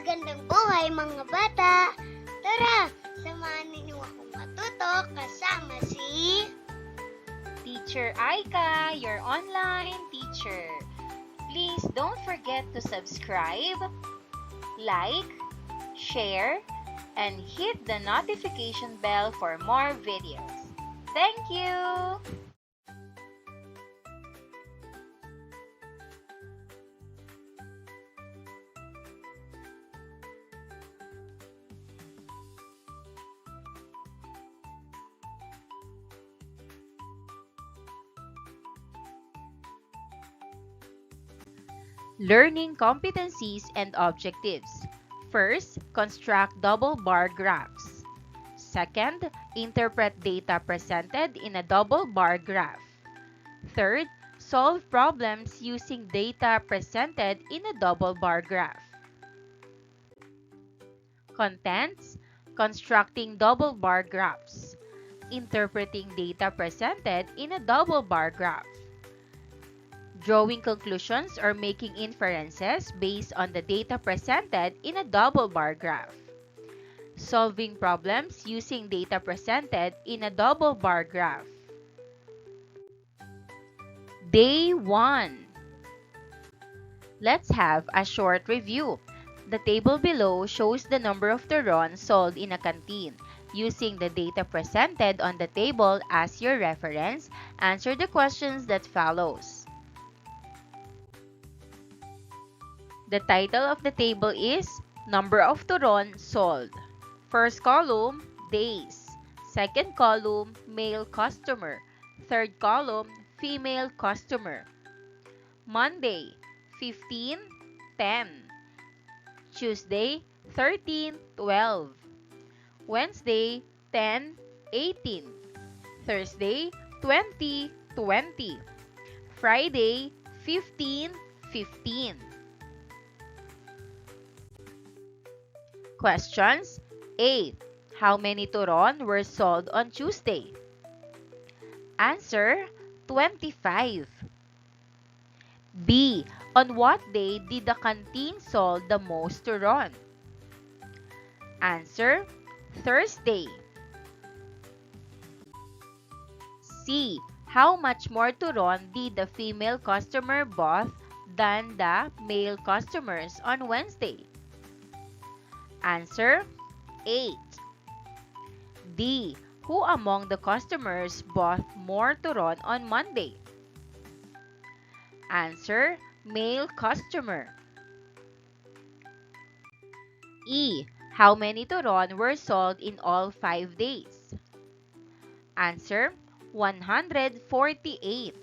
Magandang buhay mga bata! Tara, samahan ninyo akong matuto kasama si Teacher Aika, your online teacher. Please don't forget to subscribe, like, share, and hit the notification bell for more videos. Thank you! Learning competencies and objectives. First, construct double bar graphs. Second, interpret data presented in a double bar graph. Third, solve problems using data presented in a double bar graph. Contents, constructing double bar graphs. Interpreting data presented in a double bar graph. Drawing conclusions or making inferences based on the data presented in a double bar graph. Solving problems using data presented in a double bar graph. Day 1. Let's have a short review. The table below shows the number of turons sold in a canteen. Using the data presented on the table as your reference, answer the questions that follows. The title of the table is Number of Turon Sold. First column, Days. Second column, Male Customer. Third column, Female Customer. Monday, 15, 10. Tuesday, 13, 12. Wednesday, 10, 18. Thursday, 20, 20. Friday, 15, 15. Questions. A. How many turon were sold on Tuesday? Answer, 25. B. On what day did the canteen sold the most turon? Answer, Thursday. C. How much more turon did the female customer bought than the male customers on Wednesday? Answer, 8. D. Who among the customers bought more turon on Monday? Answer, male customer. E. How many turon were sold in all 5 days? Answer, 148.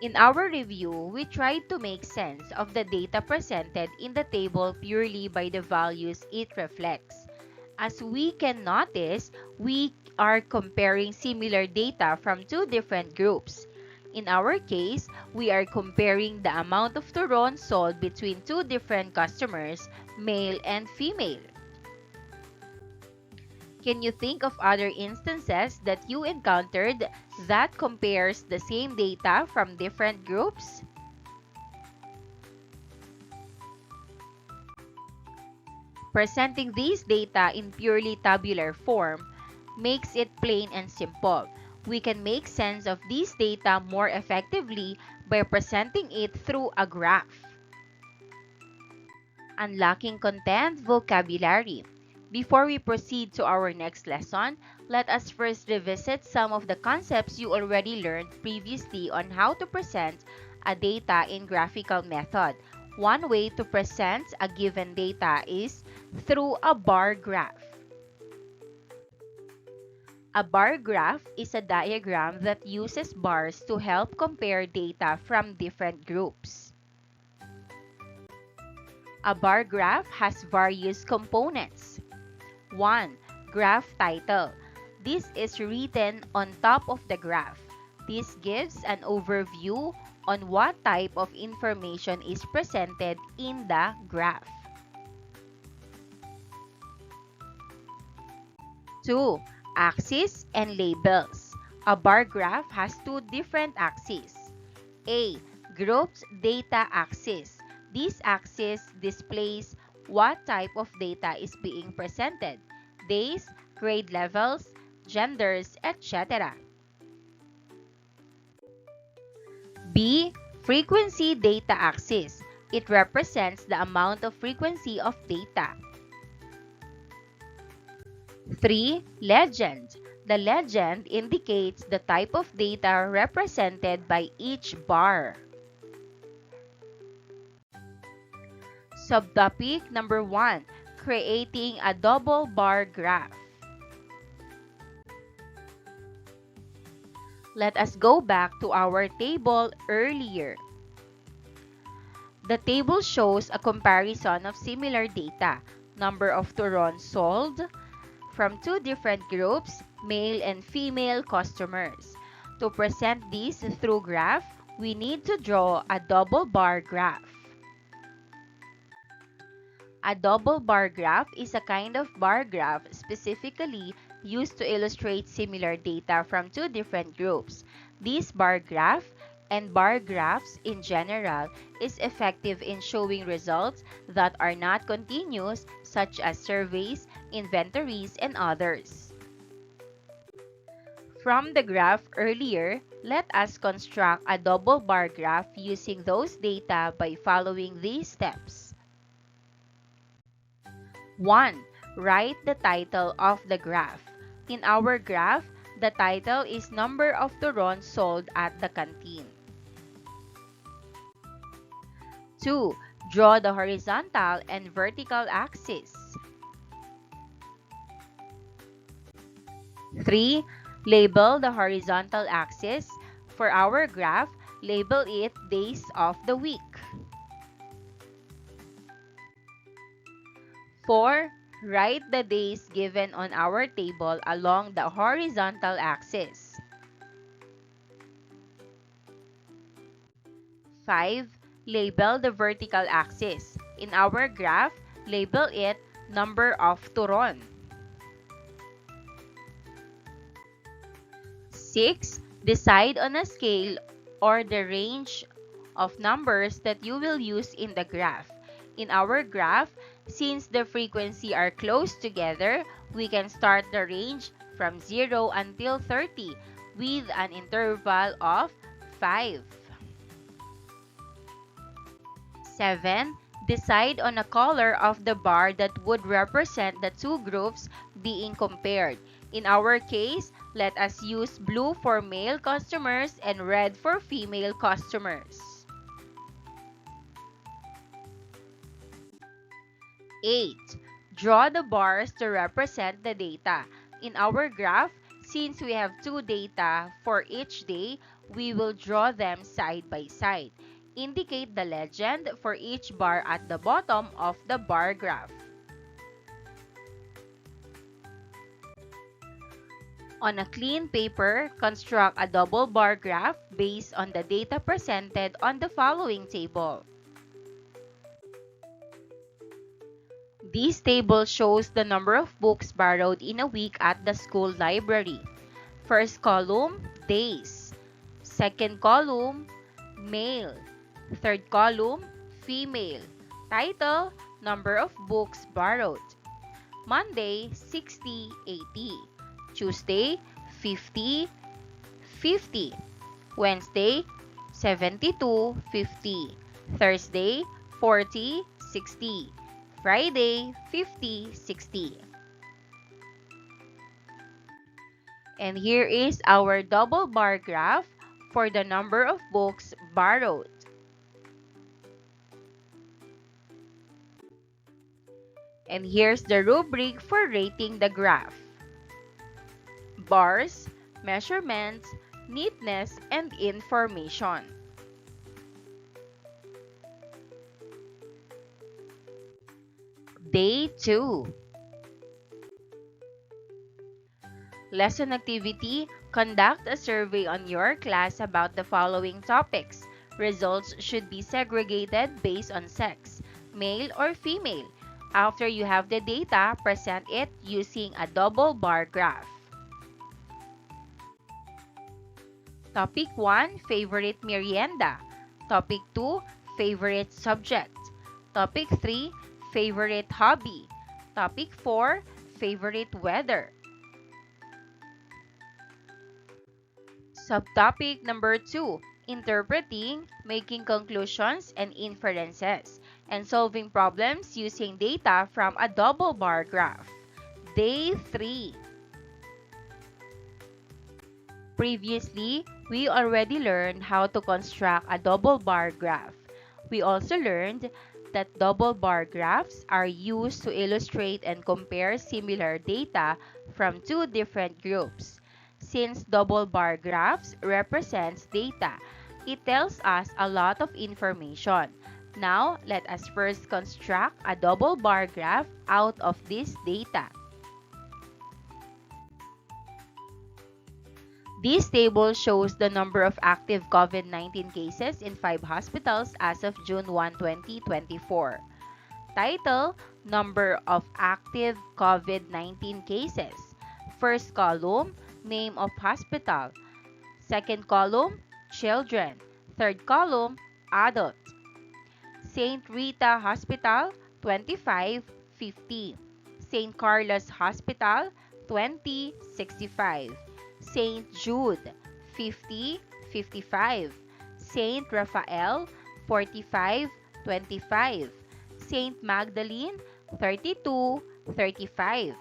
In our review, we tried to make sense of the data presented in the table purely by the values it reflects. As we can notice, we are comparing similar data from two different groups. In our case, we are comparing the amount of turon sold between two different customers, male and female. Can you think of other instances that you encountered that compares the same data from different groups? Presenting these data in purely tabular form makes it plain and simple. We can make sense of these data more effectively by presenting it through a graph. Unlocking content vocabulary. Before we proceed to our next lesson, let us first revisit some of the concepts you already learned previously on how to present a data in graphical method. One way to present a given data is through a bar graph. A bar graph is a diagram that uses bars to help compare data from different groups. A bar graph has various components. 1. Graph title. This is written on top of the graph. This gives an overview on what type of information is presented in the graph. 2. Axes and labels. A bar graph has two different axes. A. Groups data axis. This axis displays what type of data is being presented: days, grade levels, genders, etc. B. Frequency data axis. It represents the amount of frequency of data. 3. Legend. The legend indicates the type of data represented by each bar. Subtopic number 1. Creating a double bar graph. Let us go back to our table earlier. The table shows a comparison of similar data, number of turons sold, from two different groups, male and female customers. To present this through graph, we need to draw a double bar graph. A double bar graph is a kind of bar graph specifically used to illustrate similar data from two different groups. This bar graph, and bar graphs in general, is effective in showing results that are not continuous, such as surveys, inventories, and others. From the graph earlier, let us construct a double bar graph using those data by following these steps. 1. Write the title of the graph. In our graph, the title is Number of Turons Sold at the Canteen. 2. Draw the horizontal and vertical axis. 3. Label the horizontal axis. For our graph, label it days of the week. 4. Write the days given on our table along the horizontal axis. 5. Label the vertical axis. In our graph, label it Number of Turon. 6. Decide on a scale or the range of numbers that you will use in the graph. In our graph, since the frequency are close together, we can start the range from 0 until 30 with an interval of 5. 7. Decide on a color of the bar that would represent the two groups being compared. In our case, let us use blue for male customers and red for female customers. 8. Draw the bars to represent the data. In our graph, since we have two data for each day, we will draw them side by side. Indicate the legend for each bar at the bottom of the bar graph. On a clean paper, construct a double bar graph based on the data presented on the following table. This table shows the number of books borrowed in a week at the school library. First column, days. Second column, male. Third column, female. Title, number of books borrowed. Monday, 60, 80. Tuesday, 50, 50. Wednesday, 72, 50. Thursday, 40, 60. Friday, 50, 60. And here is our double bar graph for the number of books borrowed. And here's the rubric for rating the graph. Bars, measurements, neatness, and information. Day 2. Lesson activity: conduct a survey on your class about the following topics. Results should be segregated based on sex, male or female. After you have the data, present it using a double bar graph. Topic 1, favorite merienda. Topic 2, favorite subject. Topic 3, favorite hobby. Topic 4, favorite weather. Subtopic number 2, interpreting, making conclusions and inferences, and solving problems using data from a double bar graph. Day 3. Previously, we already learned how to construct a double bar graph. We also learned that double bar graphs are used to illustrate and compare similar data from two different groups. Since double bar graphs represents data, it tells us a lot of information. Now, let us first construct a double bar graph out of this data. This table shows the number of active COVID-19 cases in 5 hospitals as of June 1, 2024. Title, number of active COVID-19 cases. First column, name of hospital. Second column, children. Third column, adult. St. Rita Hospital, 2550. St. Carlos Hospital, 2065. St. Jude, 5055. St. Raphael, 4525. St. Magdalene, 3235.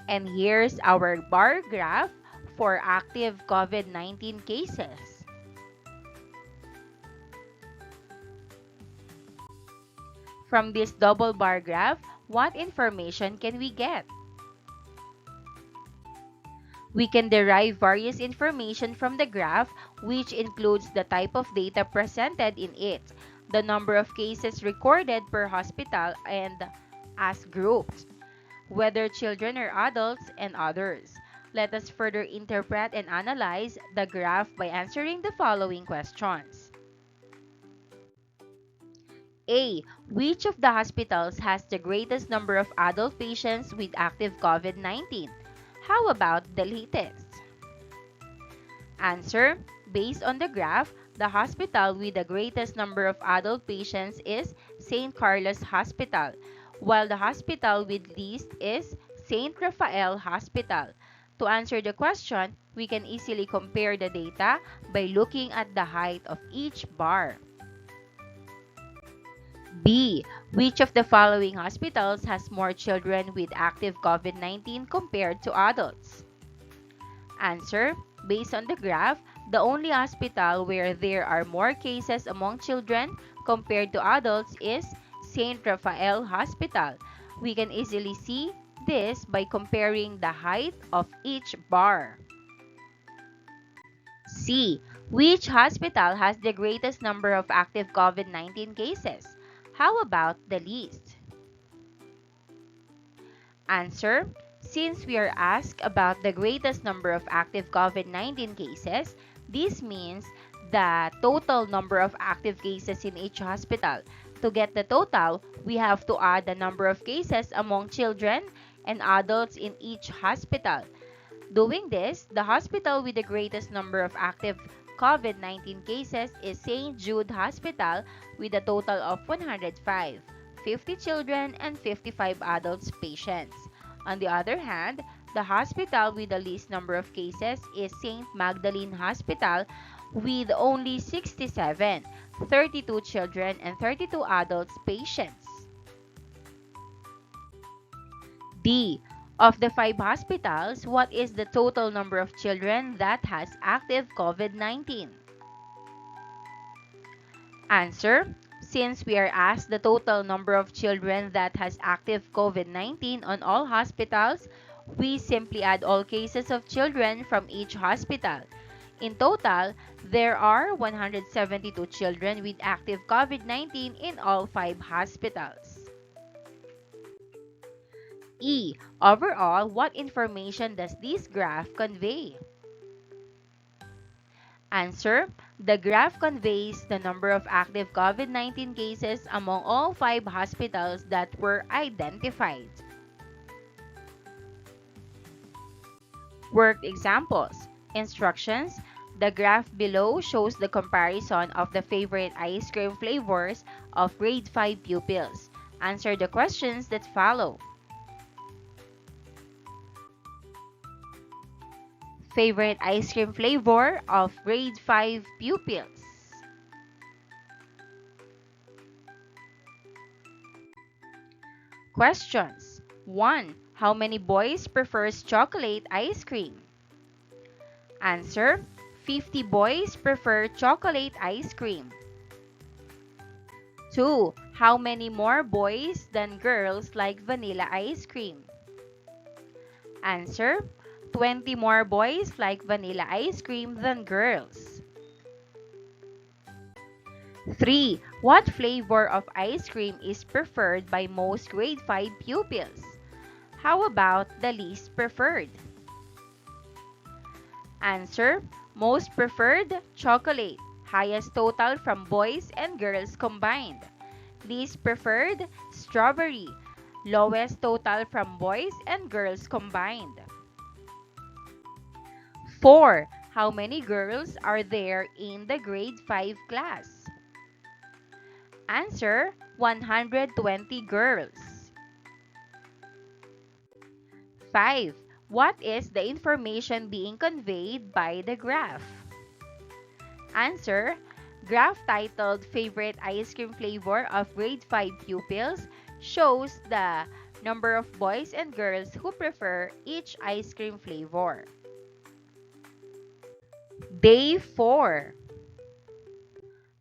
And here's our bar graph for active COVID-19 cases. From this double bar graph, what information can we get? We can derive various information from the graph, which includes the type of data presented in it, the number of cases recorded per hospital and as grouped, whether children or adults, and others. Let us further interpret and analyze the graph by answering the following questions. A. Which of the hospitals has the greatest number of adult patients with active COVID-19? How about the latest? Answer. Based on the graph, the hospital with the greatest number of adult patients is St. Carlos Hospital, while the hospital with least is St. Raphael Hospital. To answer the question, we can easily compare the data by looking at the height of each bar. B. Which of the following hospitals has more children with active COVID-19 compared to adults? Answer. Based on the graph, the only hospital where there are more cases among children compared to adults is St. Raphael Hospital. We can easily see this by comparing the height of each bar. C. Which hospital has the greatest number of active COVID-19 cases? How about the least? Answer. Since we are asked about the greatest number of active COVID-19 cases, this means the total number of active cases in each hospital. To get the total, we have to add the number of cases among children and adults in each hospital. Doing this, the hospital with the greatest number of active COVID-19 cases is St. Jude Hospital with a total of 105, 50 children and 55 adults patients. On the other hand, the hospital with the least number of cases is St. Magdalene Hospital with only 67, 32 children and 32 adults patients. D. Of the 5 hospitals, what is the total number of children that has active COVID-19? Answer. Since we are asked the total number of children that has active COVID-19 on all hospitals, we simply add all cases of children from each hospital. In total, there are 172 children with active COVID-19 in all 5 hospitals. E. Overall, what information does this graph convey? Answer. The graph conveys the number of active COVID-19 cases among all 5 hospitals that were identified. Worked examples. Instructions. The graph below shows the comparison of the favorite ice cream flavors of grade 5 pupils. Answer the questions that follow. Favorite ice cream flavor of grade 5 pupils. Questions. 1. How many boys prefers chocolate ice cream? Answer. 50 boys prefer chocolate ice cream. 2. How many more boys than girls like vanilla ice cream? Answer. 20 more boys like vanilla ice cream than girls. 3. What flavor of ice cream is preferred by most grade 5 pupils? How about the least preferred? Answer. Most preferred, chocolate. Highest total from boys and girls combined. Least preferred, strawberry. Lowest total from boys and girls combined. 4. How many girls are there in the grade 5 class? Answer. 120 girls. 5. What is the information being conveyed by the graph? Answer. Graph titled Favorite Ice Cream Flavor of Grade 5 Pupils shows the number of boys and girls who prefer each ice cream flavor. Day 4.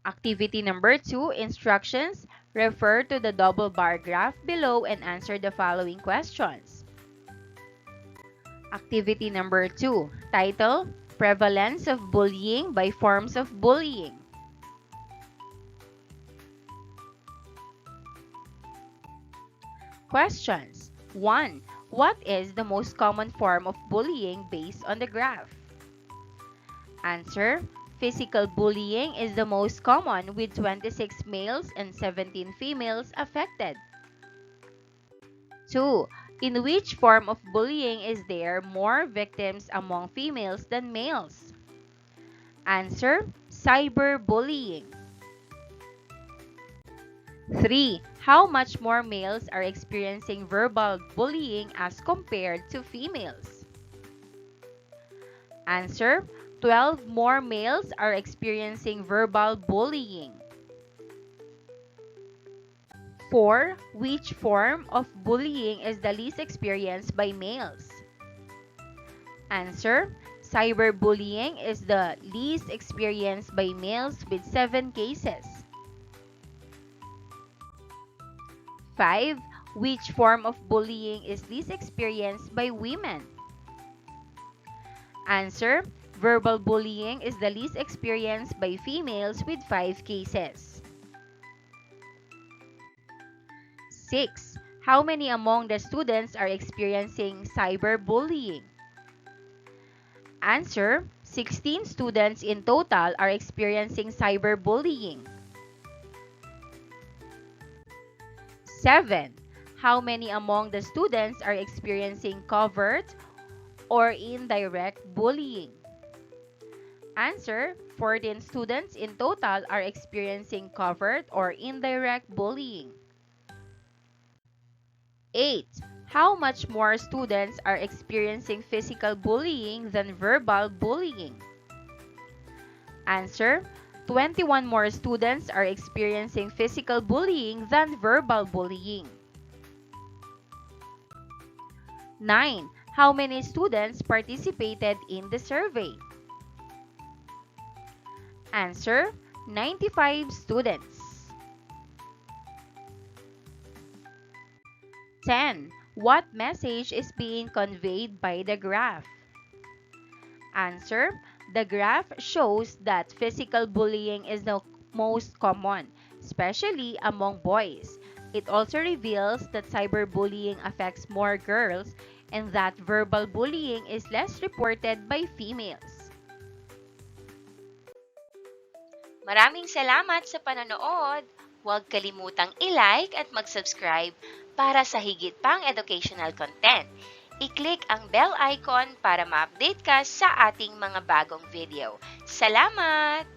Activity number 2, instructions. Refer to the double bar graph below and answer the following questions. Activity number 2, title, Prevalence of Bullying by Forms of Bullying. Questions. 1. What is the most common form of bullying based on the graph? Answer. Physical bullying is the most common with 26 males and 17 females affected. 2. In which form of bullying is there more victims among females than males? Answer. Cyberbullying. 3. How much more males are experiencing verbal bullying as compared to females? Answer. 12 more males are experiencing verbal bullying. 4. Which form of bullying is the least experienced by males? Answer. Cyberbullying is the least experienced by males with 7 cases. 5. Which form of bullying is least experienced by women? Answer. Verbal bullying is the least experienced by females with 5 cases. 6. How many among the students are experiencing cyberbullying? Answer. 16 students in total are experiencing cyberbullying. 7. How many among the students are experiencing covert or indirect bullying? Answer. 14 students in total are experiencing covert or indirect bullying. 8. How much more students are experiencing physical bullying than verbal bullying? Answer. 21 more students are experiencing physical bullying than verbal bullying. 9. How many students participated in the survey? Answer. 95 students. 10. What message is being conveyed by the graph? Answer. The graph shows that physical bullying is the most common, especially among boys. It also reveals that cyberbullying affects more girls and that verbal bullying is less reported by females. Maraming salamat sa panonood! Huwag kalimutang i-like at mag-subscribe para sa higit pang educational content. I-click ang bell icon para ma-update ka sa ating mga bagong video. Salamat!